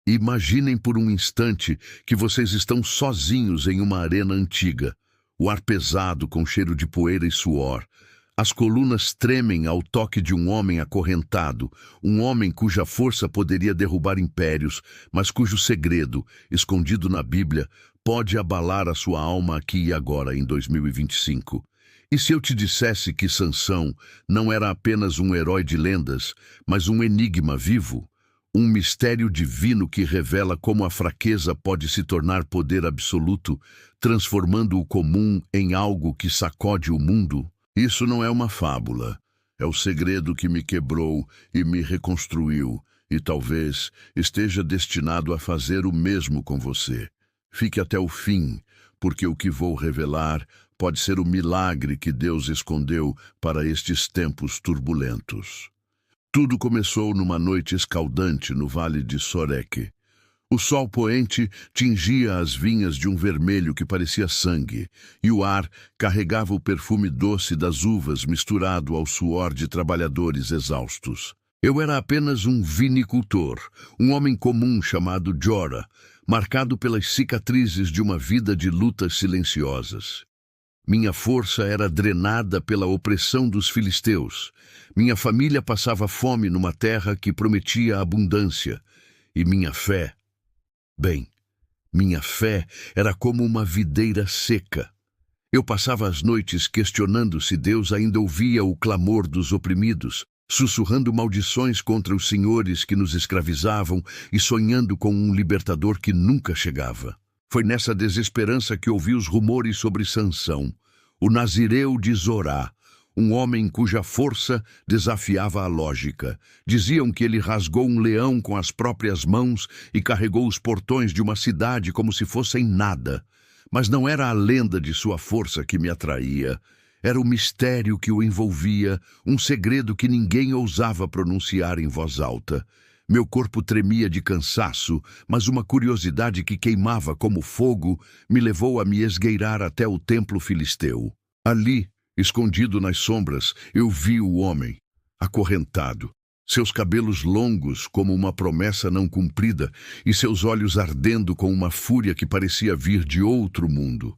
Imaginem por um instante que vocês estão sozinhos em uma arena antiga. O ar pesado com cheiro de poeira e suor. As colunas tremem ao toque de um homem acorrentado, um homem cuja força poderia derrubar impérios, mas cujo segredo, escondido na Bíblia, pode abalar a sua alma aqui e agora, em 2025. E se eu te dissesse que Sansão não era apenas um herói de lendas, mas um enigma vivo? Um mistério divino que revela como a fraqueza pode se tornar poder absoluto, transformando o comum em algo que sacode o mundo? Isso não é uma fábula. É o segredo que me quebrou e me reconstruiu, e talvez esteja destinado a fazer o mesmo com você. Fique até o fim, porque o que vou revelar pode ser o milagre que Deus escondeu para estes tempos turbulentos. Tudo começou numa noite escaldante no vale de Sorek. O sol poente tingia as vinhas de um vermelho que parecia sangue, e o ar carregava o perfume doce das uvas misturado ao suor de trabalhadores exaustos. Eu era apenas um vinicultor, um homem comum chamado Jora, marcado pelas cicatrizes de uma vida de lutas silenciosas. Minha força era drenada pela opressão dos filisteus. Minha família passava fome numa terra que prometia abundância. E minha fé era como uma videira seca. Eu passava as noites questionando se Deus ainda ouvia o clamor dos oprimidos, sussurrando maldições contra os senhores que nos escravizavam e sonhando com um libertador que nunca chegava. Foi nessa desesperança que ouvi os rumores sobre Sansão, o nazireu de Zorá, um homem cuja força desafiava a lógica. Diziam que ele rasgou um leão com as próprias mãos e carregou os portões de uma cidade como se fossem nada. Mas não era a lenda de sua força que me atraía. Era o mistério que o envolvia, um segredo que ninguém ousava pronunciar em voz alta. Meu corpo tremia de cansaço, mas uma curiosidade que queimava como fogo me levou a me esgueirar até o templo filisteu. Ali, escondido nas sombras, eu vi o homem, acorrentado, seus cabelos longos como uma promessa não cumprida e seus olhos ardendo com uma fúria que parecia vir de outro mundo.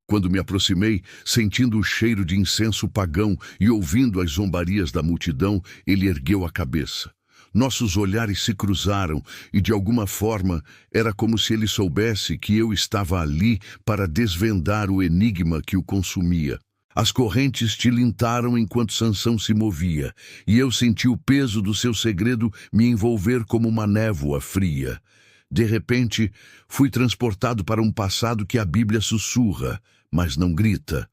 Quando me aproximei, sentindo o cheiro de incenso pagão e ouvindo as zombarias da multidão, ele ergueu a cabeça. Nossos olhares se cruzaram e, de alguma forma, era como se ele soubesse que eu estava ali para desvendar o enigma que o consumia. As correntes tilintaram enquanto Sansão se movia, e eu senti o peso do seu segredo me envolver como uma névoa fria. De repente, fui transportado para um passado que a Bíblia sussurra, mas não grita.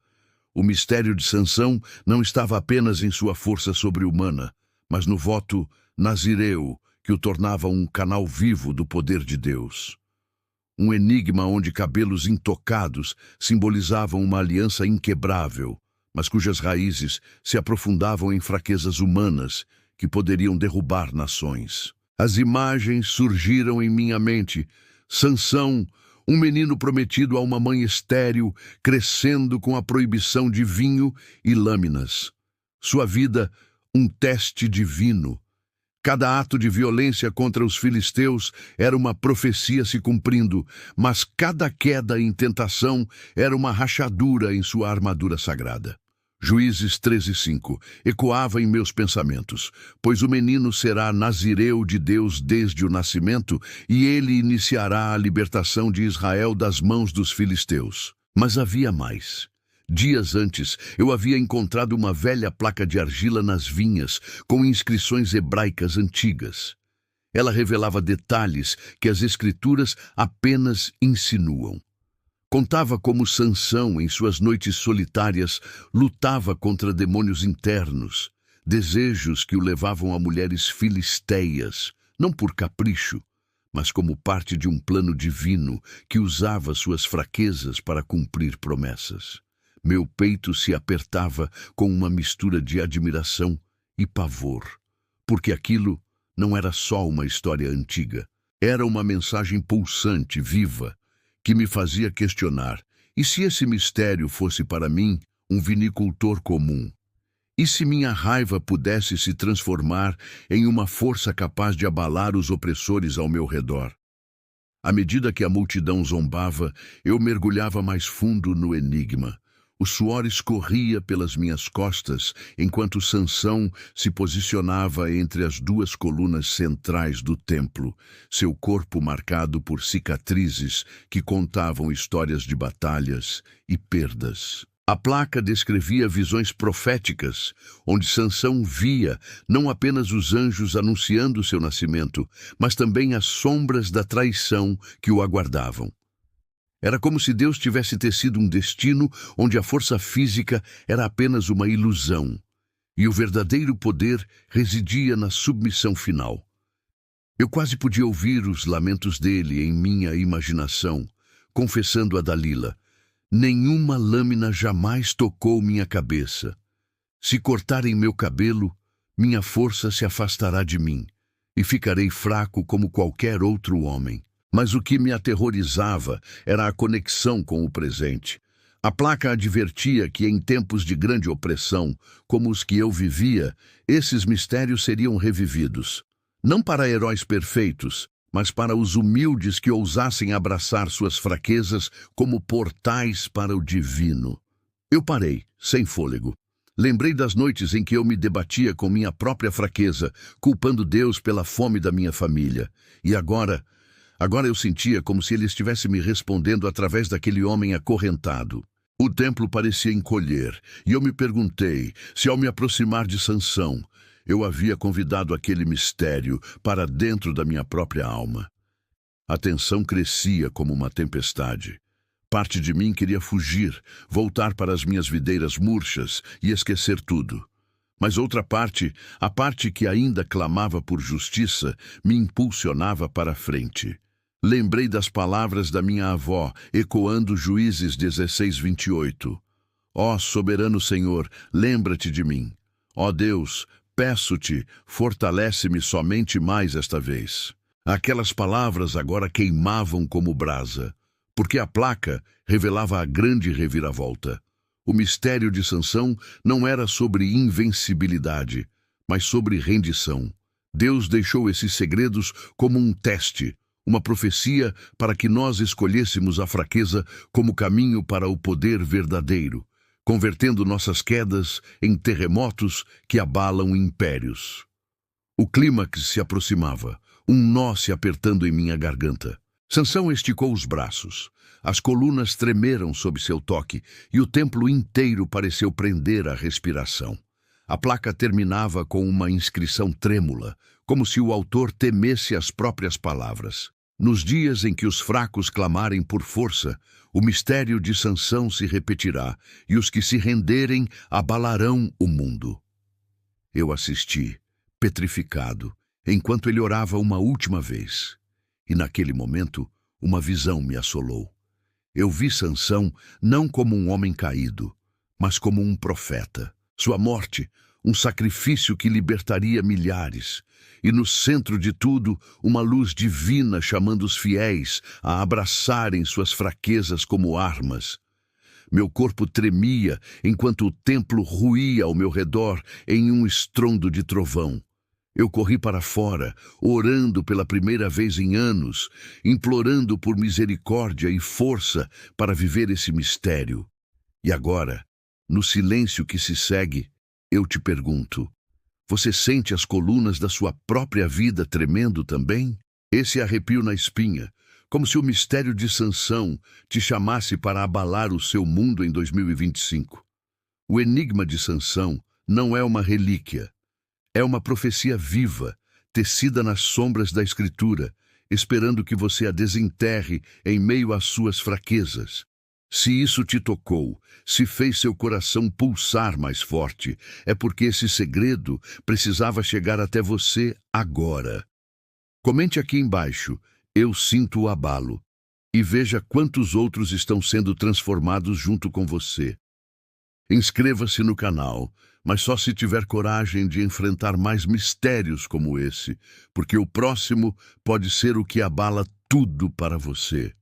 O mistério de Sansão não estava apenas em sua força sobre-humana, mas no voto nazireu que o tornava um canal vivo do poder de Deus. Um enigma onde cabelos intocados simbolizavam uma aliança inquebrável, mas cujas raízes se aprofundavam em fraquezas humanas que poderiam derrubar nações. As imagens surgiram em minha mente. Sansão, um menino prometido a uma mãe estéril, crescendo com a proibição de vinho e lâminas. Sua vida, um teste divino. Cada ato de violência contra os filisteus era uma profecia se cumprindo, mas cada queda em tentação era uma rachadura em sua armadura sagrada. Juízes 13:5 ecoava em meus pensamentos, pois o menino será nazireu de Deus desde o nascimento, e ele iniciará a libertação de Israel das mãos dos filisteus. Mas havia mais. Dias antes, eu havia encontrado uma velha placa de argila nas vinhas, com inscrições hebraicas antigas. Ela revelava detalhes que as escrituras apenas insinuam. Contava como Sansão, em suas noites solitárias, lutava contra demônios internos, desejos que o levavam a mulheres filisteias, não por capricho, mas como parte de um plano divino que usava suas fraquezas para cumprir promessas. Meu peito se apertava com uma mistura de admiração e pavor, porque aquilo não era só uma história antiga. Era uma mensagem pulsante, viva, que me fazia questionar: e se esse mistério fosse para mim um vinicultor comum? E se minha raiva pudesse se transformar em uma força capaz de abalar os opressores ao meu redor? À medida que a multidão zombava, eu mergulhava mais fundo no enigma. O suor escorria pelas minhas costas, enquanto Sansão se posicionava entre as duas colunas centrais do templo, seu corpo marcado por cicatrizes que contavam histórias de batalhas e perdas. A placa descrevia visões proféticas, onde Sansão via não apenas os anjos anunciando seu nascimento, mas também as sombras da traição que o aguardavam. Era como se Deus tivesse tecido um destino onde a força física era apenas uma ilusão, e o verdadeiro poder residia na submissão final. Eu quase podia ouvir os lamentos dele em minha imaginação, confessando a Dalila: nenhuma lâmina jamais tocou minha cabeça. Se cortarem meu cabelo, minha força se afastará de mim, e ficarei fraco como qualquer outro homem. Mas o que me aterrorizava era a conexão com o presente. A placa advertia que em tempos de grande opressão, como os que eu vivia, esses mistérios seriam revividos. Não para heróis perfeitos, mas para os humildes que ousassem abraçar suas fraquezas como portais para o divino. Eu parei, sem fôlego. Lembrei das noites em que eu me debatia com minha própria fraqueza, culpando Deus pela fome da minha família. E agora eu sentia como se ele estivesse me respondendo através daquele homem acorrentado. O templo parecia encolher, e eu me perguntei se, ao me aproximar de Sansão, eu havia convidado aquele mistério para dentro da minha própria alma. A tensão crescia como uma tempestade. Parte de mim queria fugir, voltar para as minhas videiras murchas e esquecer tudo. Mas outra parte, a parte que ainda clamava por justiça, me impulsionava para a frente. Lembrei das palavras da minha avó, ecoando Juízes 16:28. Ó soberano Senhor, lembra-te de mim. Ó Deus, peço-te, fortalece-me somente mais esta vez. Aquelas palavras agora queimavam como brasa, porque a placa revelava a grande reviravolta. O mistério de Sansão não era sobre invencibilidade, mas sobre rendição. Deus deixou esses segredos como um teste, uma profecia para que nós escolhêssemos a fraqueza como caminho para o poder verdadeiro, convertendo nossas quedas em terremotos que abalam impérios. O clímax se aproximava, um nó se apertando em minha garganta. Sansão esticou os braços. As colunas tremeram sob seu toque e o templo inteiro pareceu prender a respiração. A placa terminava com uma inscrição trêmula, como se o autor temesse as próprias palavras. Nos dias em que os fracos clamarem por força, o mistério de Sansão se repetirá, e os que se renderem abalarão o mundo. Eu assisti, petrificado, enquanto ele orava uma última vez. E naquele momento, uma visão me assolou. Eu vi Sansão não como um homem caído, mas como um profeta. Sua morte, um sacrifício que libertaria milhares. E no centro de tudo, uma luz divina chamando os fiéis a abraçarem suas fraquezas como armas. Meu corpo tremia enquanto o templo ruía ao meu redor em um estrondo de trovão. Eu corri para fora, orando pela primeira vez em anos, implorando por misericórdia e força para viver esse mistério. E agora, no silêncio que se segue, eu te pergunto: você sente as colunas da sua própria vida tremendo também? Esse arrepio na espinha, como se o mistério de Sansão te chamasse para abalar o seu mundo em 2025. O enigma de Sansão não é uma relíquia. É uma profecia viva, tecida nas sombras da Escritura, esperando que você a desenterre em meio às suas fraquezas. Se isso te tocou, se fez seu coração pulsar mais forte, é porque esse segredo precisava chegar até você agora. Comente aqui embaixo: eu sinto o abalo, e veja quantos outros estão sendo transformados junto com você. Inscreva-se no canal, mas só se tiver coragem de enfrentar mais mistérios como esse, porque o próximo pode ser o que abala tudo para você.